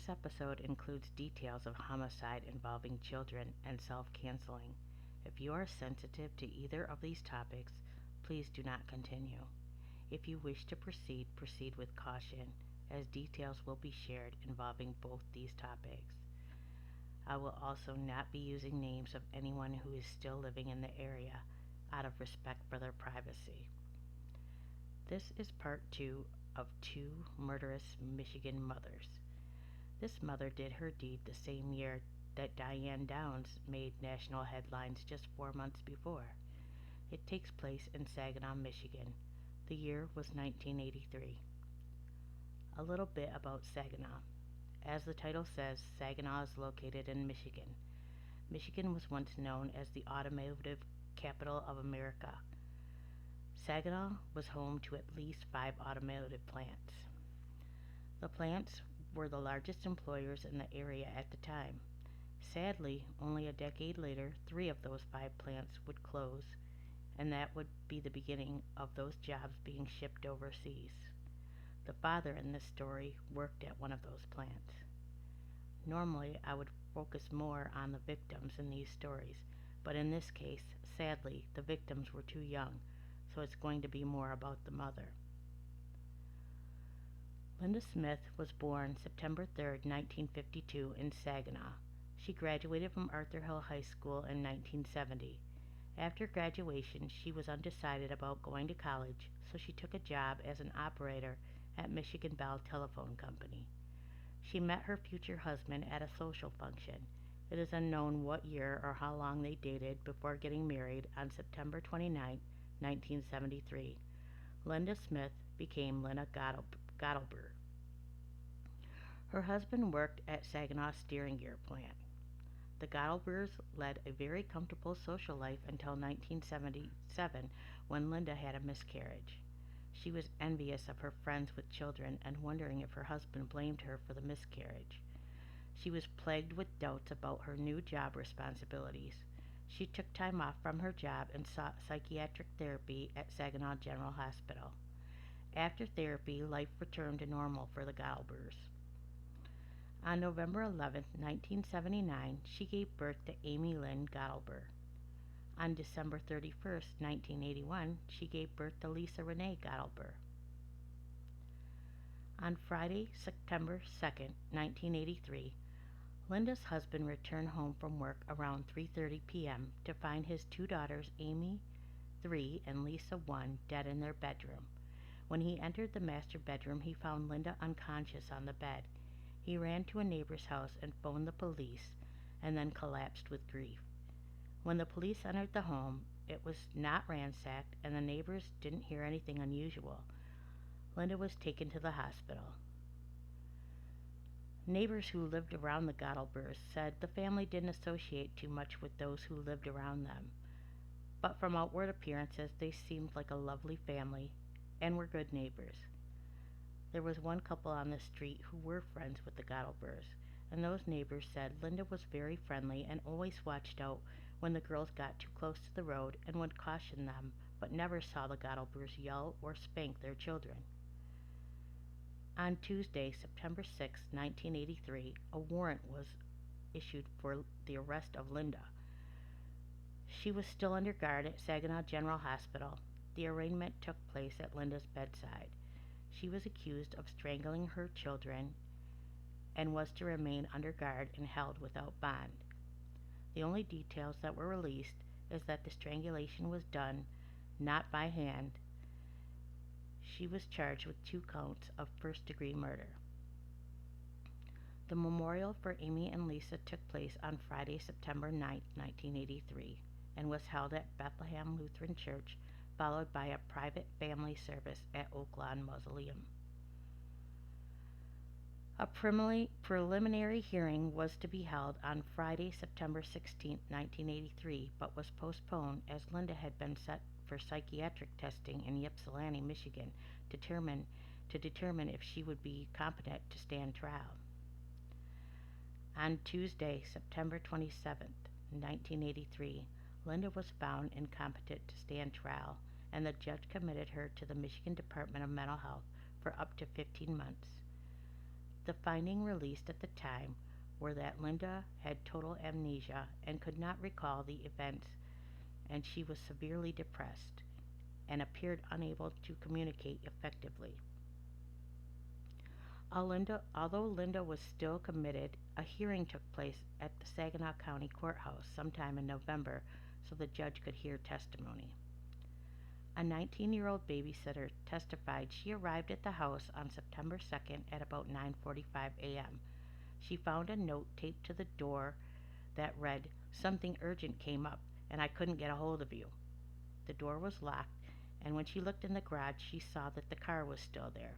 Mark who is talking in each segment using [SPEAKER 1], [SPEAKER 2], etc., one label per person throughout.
[SPEAKER 1] This episode includes details of homicide involving children and self-canceling. If you are sensitive to either of these topics, please do not continue. If you wish to proceed, proceed with caution, as details will be shared involving both these topics. I will also not be using names of anyone who is still living in the area out of respect for their privacy. This is part 2 of 2 murderous Michigan mothers. This mother did her deed the same year that Diane Downs made national headlines just 4 months before. It takes place in Saginaw, Michigan. The year was 1983. A little bit about Saginaw. As the title says, Saginaw is located in Michigan. Michigan was once known as the automotive capital of America. Saginaw was home to at least 5 automotive plants. The plants were the largest employers in the area at the time. Sadly, only a decade later, 3 of those 5 plants would close, and that would be the beginning of those jobs being shipped overseas. The father in this story worked at one of those plants. Normally, I would focus more on the victims in these stories, but in this case, sadly, the victims were too young, so it's going to be more about the mother. Linda Smith was born September 3, 1952 in Saginaw. She graduated from Arthur Hill High School in 1970. After graduation, she was undecided about going to college, so she took a job as an operator at Michigan Bell Telephone Company. She met her future husband at a social function. It is unknown what year or how long they dated before getting married on September 29, 1973. Linda Smith became Linda Gottleber. Her husband worked at Saginaw Steering Gear Plant. The Gottlebers led a very comfortable social life until 1977 when Linda had a miscarriage. She was envious of her friends with children and wondering if her husband blamed her for the miscarriage. She was plagued with doubts about her new job responsibilities. She took time off from her job and sought psychiatric therapy at Saginaw General Hospital. After therapy, life returned to normal for the Gottlebers. On November 11, 1979, she gave birth to Amy Lynn Gottleber. On December 31, 1981, she gave birth to Lisa Renee Gottleber. On Friday, September 2, 1983, Linda's husband returned home from work around 3:30 p.m. to find his 2 daughters, Amy, 3, and Lisa, 1, dead in their bedroom. When he entered the master bedroom, he found Linda unconscious on the bed. He ran to a neighbor's house and phoned the police, and then collapsed with grief. When the police entered the home, it was not ransacked, and the neighbors didn't hear anything unusual. Linda was taken to the hospital. Neighbors who lived around the Gottlebers said the family didn't associate too much with those who lived around them, but from outward appearances they seemed like a lovely family and were good neighbors. There was one couple on the street who were friends with the Gottlebers, and those neighbors said Linda was very friendly and always watched out when the girls got too close to the road and would caution them, but never saw the Gottlebers yell or spank their children. On Tuesday, September 6, 1983, a warrant was issued for the arrest of Linda. She was still under guard at Saginaw General Hospital. The arraignment took place at Linda's bedside. She was accused of strangling her children and was to remain under guard and held without bond. The only details that were released is that the strangulation was done not by hand. She was charged with 2 counts of first-degree murder. The memorial for Amy and Lisa took place on Friday, September 9, 1983, and was held at Bethlehem Lutheran Church, followed by a private family service at Oak Lawn Mausoleum. A preliminary hearing was to be held on Friday, September 16, 1983, but was postponed as Linda had been set for psychiatric testing in Ypsilanti, Michigan, to determine if she would be competent to stand trial. On Tuesday, September 27, 1983, Linda was found incompetent to stand trial, and the judge committed her to the Michigan Department of Mental Health for up to 15 months. The finding released at the time were that Linda had total amnesia and could not recall the events, and she was severely depressed and appeared unable to communicate effectively. Although Linda was still committed, a hearing took place at the Saginaw County Courthouse sometime in November so the judge could hear testimony. A 19-year-old babysitter testified she arrived at the house on September 2nd at about 9:45 a.m. She found a note taped to the door that read, "Something urgent came up, and I couldn't get a hold of you." The door was locked, and when she looked in the garage, she saw that the car was still there.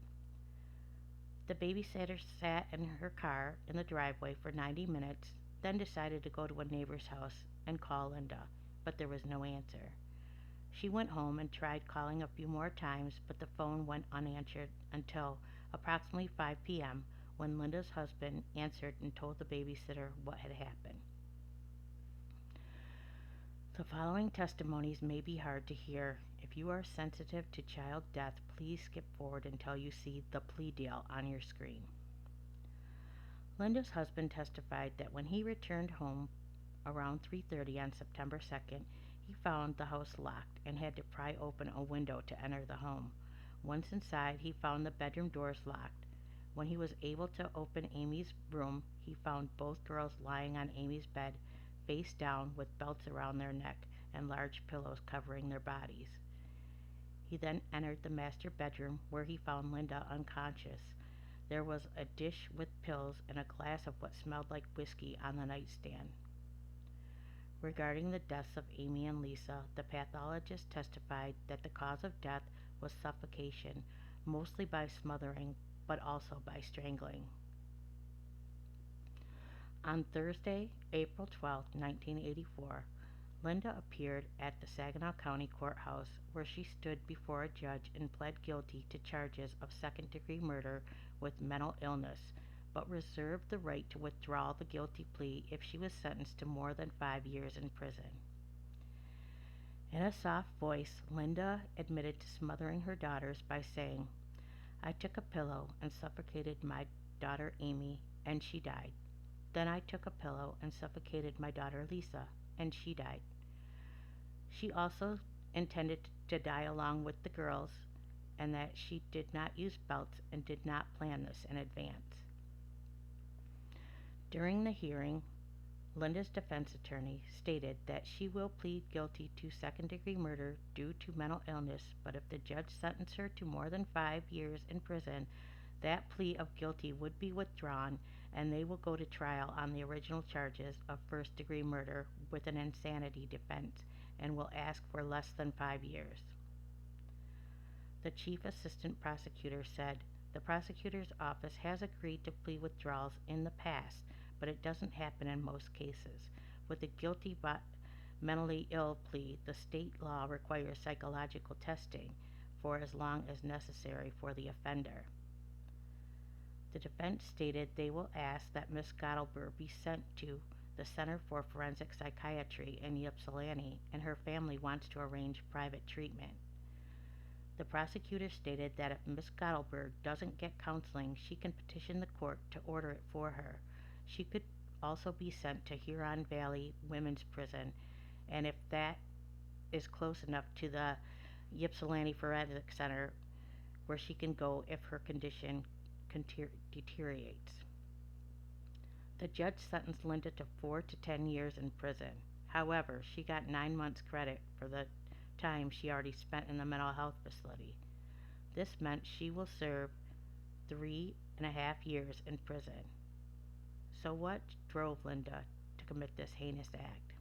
[SPEAKER 1] The babysitter sat in her car in the driveway for 90 minutes, then decided to go to a neighbor's house and call Linda, but there was no answer. She went home and tried calling a few more times, but the phone went unanswered until approximately 5 p.m. when Linda's husband answered and told the babysitter what had happened. The following testimonies may be hard to hear. If you are sensitive to child death, please skip forward until you see the plea deal on your screen. Linda's husband testified that when he returned home around 3:30 on September 2nd, he found the house locked and had to pry open a window to enter the home. Once inside, he found the bedroom doors locked. When he was able to open Amy's room, he found both girls lying on Amy's bed, face down with belts around their neck and large pillows covering their bodies. He then entered the master bedroom where he found Linda unconscious. There was a dish with pills and a glass of what smelled like whiskey on the nightstand. Regarding the deaths of Amy and Lisa, the pathologist testified that the cause of death was suffocation, mostly by smothering, but also by strangling. On Thursday, April 12, 1984, Linda appeared at the Saginaw County Courthouse where she stood before a judge and pled guilty to charges of second-degree murder with mental illness, but reserved the right to withdraw the guilty plea if she was sentenced to more than 5 years in prison. In a soft voice, Linda admitted to smothering her daughters by saying, "I took a pillow and suffocated my daughter Amy, and she died. Then I took a pillow and suffocated my daughter Lisa, and she died." She also intended to die along with the girls, and that she did not use belts and did not plan this in advance. During the hearing, Linda's defense attorney stated that she will plead guilty to second-degree murder due to mental illness, but if the judge sentenced her to more than 5 years in prison, that plea of guilty would be withdrawn and they will go to trial on the original charges of first-degree murder with an insanity defense and will ask for less than 5 years. The chief assistant prosecutor said, "The prosecutor's office has agreed to plea withdrawals in the past, but it doesn't happen in most cases. With a guilty but mentally ill plea, the state law requires psychological testing for as long as necessary for the offender." The defense stated they will ask that Ms. Gottleber be sent to the Center for Forensic Psychiatry in Ypsilanti, and her family wants to arrange private treatment. The prosecutor stated that if Ms. Gottleber doesn't get counseling, she can petition the court to order it for her. She could also be sent to Huron Valley Women's Prison, and if that is close enough to the Ypsilanti Forensic Center, where she can go if her condition deteriorates. The judge sentenced Linda to 4 to 10 years in prison. However, she got 9 months credit for the time she already spent in the mental health facility. This meant she will serve 3.5 years in prison. So what drove Linda to commit this heinous act?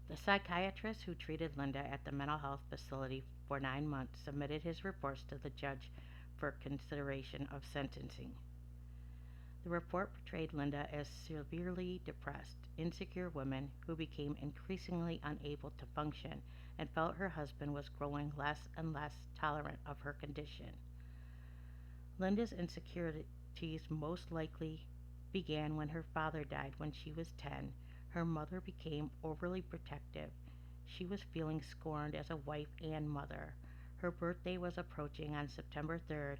[SPEAKER 1] The psychiatrist who treated Linda at the mental health facility for 9 months submitted his reports to the judge for consideration of sentencing. The report portrayed Linda as severely depressed, insecure woman who became increasingly unable to function and felt her husband was growing less and less tolerant of her condition. Linda's insecurities most likely began when her father died when she was 10. Her mother became overly protective. She was feeling scorned as a wife and mother. Her birthday was approaching on September 3rd,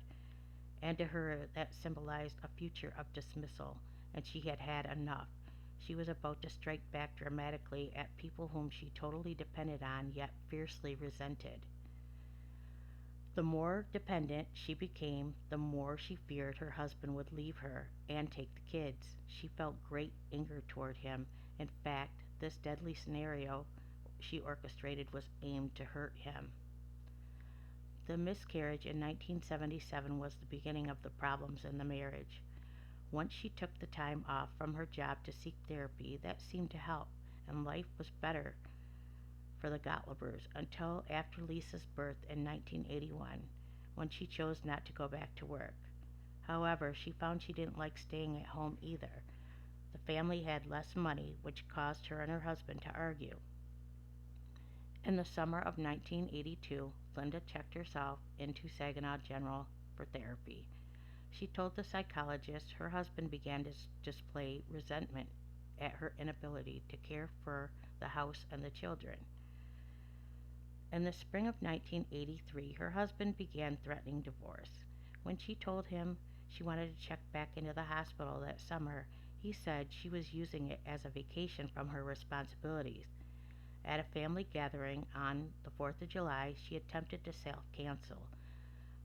[SPEAKER 1] and to her that symbolized a future of dismissal, and she had had enough. She was about to strike back dramatically at people whom she totally depended on yet fiercely resented. The more dependent she became, the more she feared her husband would leave her and take the kids. She felt great anger toward him. In fact, this deadly scenario she orchestrated was aimed to hurt him. The miscarriage in 1977 was the beginning of the problems in the marriage. Once she took the time off from her job to seek therapy, that seemed to help, and life was better for the Gottlebers until after Lisa's birth in 1981, when she chose not to go back to work. However, she found she didn't like staying at home either. The family had less money, which caused her and her husband to argue. In the summer of 1982, Linda checked herself into Saginaw General for therapy. She told the psychologist her husband began to display resentment at her inability to care for the house and the children. In the spring of 1983, her husband began threatening divorce. When she told him she wanted to check back into the hospital that summer, he said she was using it as a vacation from her responsibilities. At a family gathering on the 4th of July, she attempted to self-cancel,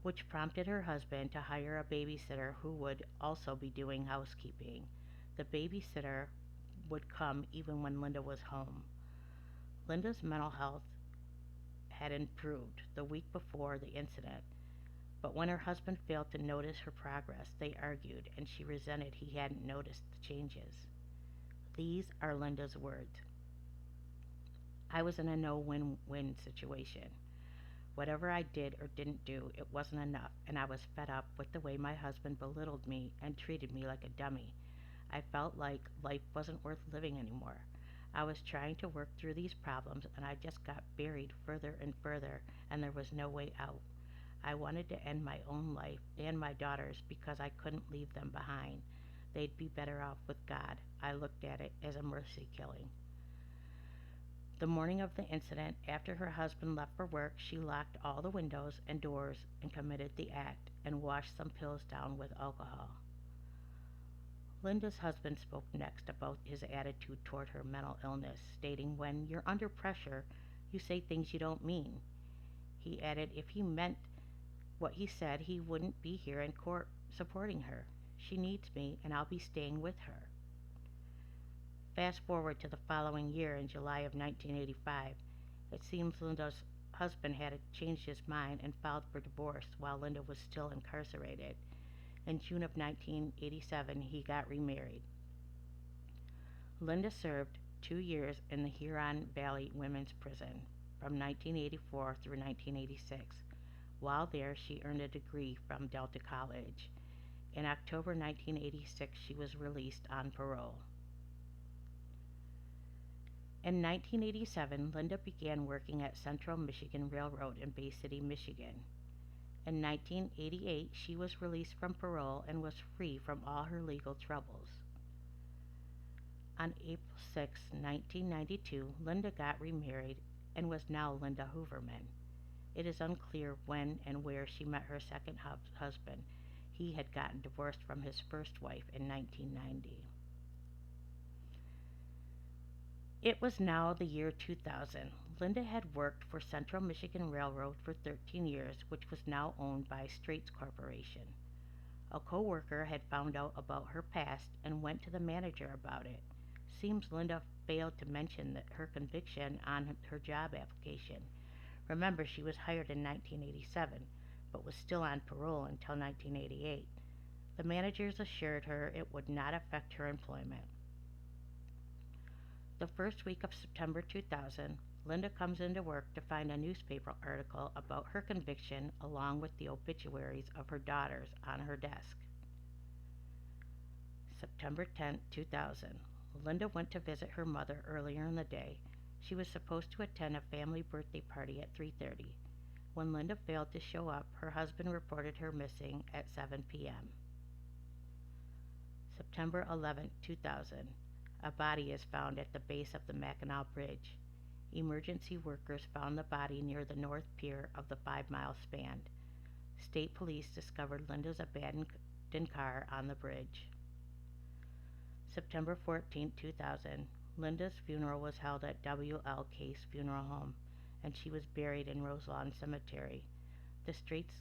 [SPEAKER 1] which prompted her husband to hire a babysitter who would also be doing housekeeping. The babysitter would come even when Linda was home. Linda's mental health had improved the week before the incident, but when her husband failed to notice her progress, they argued, and she resented he hadn't noticed the changes. These are Linda's words. I was in a no-win-win situation. Whatever I did or didn't do, it wasn't enough, and I was fed up with the way my husband belittled me and treated me like a dummy. I felt like life wasn't worth living anymore. I was trying to work through these problems, and I just got buried further and further, and there was no way out. I wanted to end my own life and my daughter's because I couldn't leave them behind. They'd be better off with God. I looked at it as a mercy killing. The morning of the incident, after her husband left for work, she locked all the windows and doors and committed the act and washed some pills down with alcohol. Linda's husband spoke next about his attitude toward her mental illness, stating, "When you're under pressure, you say things you don't mean." He added if he meant what he said, he wouldn't be here in court supporting her. She needs me, and I'll be staying with her. Fast forward to the following year, in July of 1985. It seems Linda's husband had changed his mind and filed for divorce while Linda was still incarcerated. In June of 1987, he got remarried. Linda served 2 years in the Huron Valley Women's Prison from 1984 through 1986. While there, she earned a degree from Delta College. In October 1986, she was released on parole. In 1987, Linda began working at Central Michigan Railroad in Bay City, Michigan. In 1988, she was released from parole and was free from all her legal troubles. On April 6, 1992, Linda got remarried and was now Linda Hooverman. It is unclear when and where she met her second husband. He had gotten divorced from his first wife in 1990. It was now the year 2000. Linda had worked for Central Michigan Railroad for 13 years, which was now owned by Straits Corporation. A co-worker had found out about her past and went to the manager about it. Seems Linda failed to mention that her conviction on her job application. Remember, she was hired in 1987, but was still on parole until 1988. The managers assured her it would not affect her employment. The first week of September 2000, Linda comes into work to find a newspaper article about her conviction along with the obituaries of her daughters on her desk. September 10, 2000. Linda went to visit her mother earlier in the day. She was supposed to attend a family birthday party at 3:30. When Linda failed to show up, her husband reported her missing at 7 p.m. September 11, 2000. A body is found at the base of the Mackinac Bridge. Emergency workers found the body near the north pier of the 5-mile span. State police discovered Linda's abandoned car on the bridge. September 14, 2000. Linda's funeral was held at W.L. Case Funeral Home, and she was buried in Roselawn Cemetery. The Straits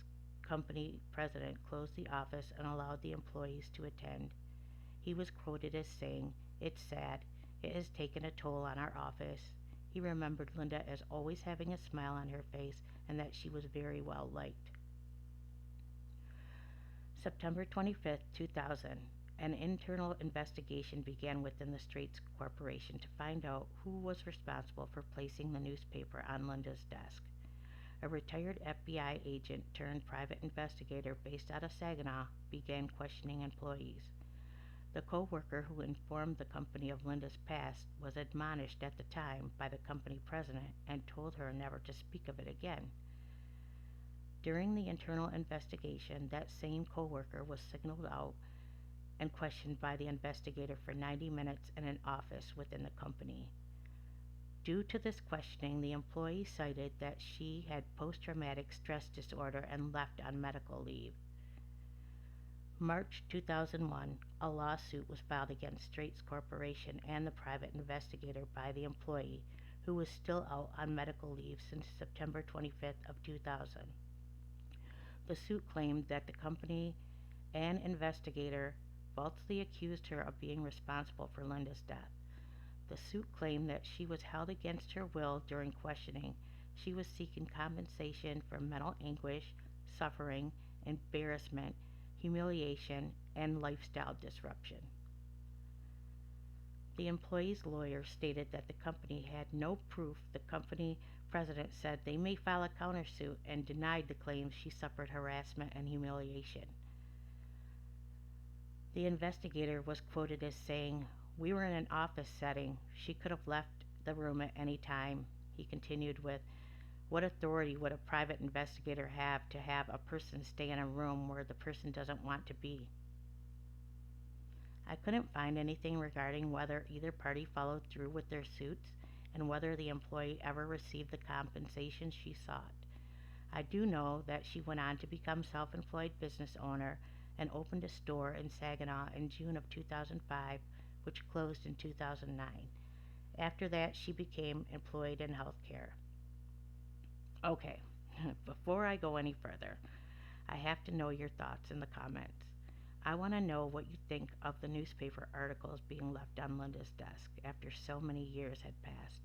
[SPEAKER 1] Company president closed the office and allowed the employees to attend. He was quoted as saying, "It's sad. It has taken a toll on our office." He remembered Linda as always having a smile on her face and that she was very well liked. September 25, 2000. An internal investigation began within the Straits Corporation to find out who was responsible for placing the newspaper on Linda's desk. A retired FBI agent turned private investigator based out of Saginaw began questioning employees. The co-worker who informed the company of Linda's past was admonished at the time by the company president and told her never to speak of it again. During the internal investigation, that same co-worker was signaled out and questioned by the investigator for 90 minutes in an office within the company. Due to this questioning, the employee cited that she had post-traumatic stress disorder and left on medical leave. March 2001, a lawsuit was filed against Straits Corporation and the private investigator by the employee, who was still out on medical leave since September 25th of 2000. The suit claimed that the company and investigator falsely accused her of being responsible for Linda's death. The suit claimed that she was held against her will during questioning. She was seeking compensation for mental anguish, suffering, embarrassment, humiliation, and lifestyle disruption. The employee's lawyer stated that the company had no proof. The company president said they may file a countersuit and denied the claims she suffered harassment and humiliation. The investigator was quoted as saying, "We were in an office setting. She could have left the room at any time." He continued with, "What authority would a private investigator have to have a person stay in a room where the person doesn't want to be?" I couldn't find anything regarding whether either party followed through with their suits and whether the employee ever received the compensation she sought. I do know that she went on to become self-employed business owner and opened a store in Saginaw in June of 2005, which closed in 2009. After that, she became employed in healthcare. Okay, before I go any further, I have to know your thoughts in the comments. I want to know what you think of the newspaper articles being left on Linda's desk after so many years had passed.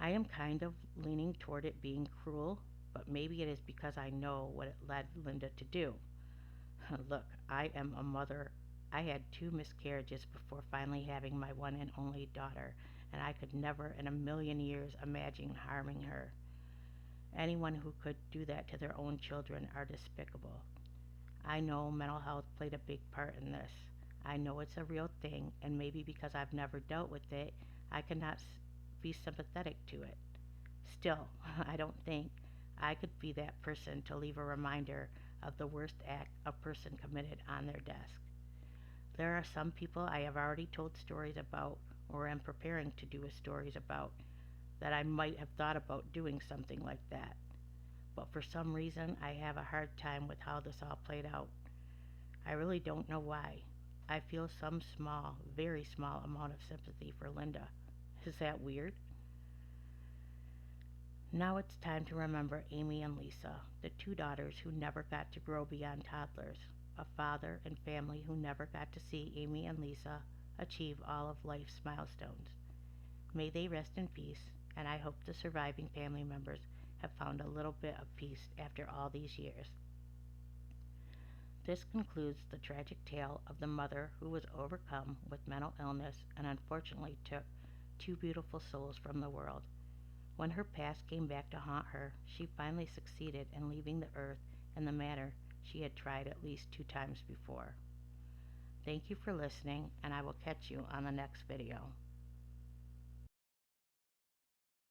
[SPEAKER 1] I am kind of leaning toward it being cruel, but maybe it is because I know what it led Linda to do. Look, I am a mother. I had 2 miscarriages before finally having my one and only daughter, and I could never in a million years imagine harming her. Anyone who could do that to their own children are despicable. I know mental health played a big part in this. I know it's a real thing, and maybe because I've never dealt with it, I cannot be sympathetic to it. Still, I don't think I could be that person to leave a reminder of the worst act a person committed on their desk. There are some people I have already told stories about or am preparing to do stories about that I might have thought about doing something like that. But for some reason, I have a hard time with how this all played out. I really don't know why. I feel some small, very small amount of sympathy for Linda. Is that weird? Now it's time to remember Amy and Lisa, the 2 daughters who never got to grow beyond toddlers, a father and family who never got to see Amy and Lisa achieve all of life's milestones. May they rest in peace, and I hope the surviving family members have found a little bit of peace after all these years. This concludes the tragic tale of the mother who was overcome with mental illness and unfortunately took 2 beautiful souls from the world. When her past came back to haunt her, she finally succeeded in leaving the earth in the manner she had tried at least 2 times before. Thank you for listening, and I will catch you on the next video.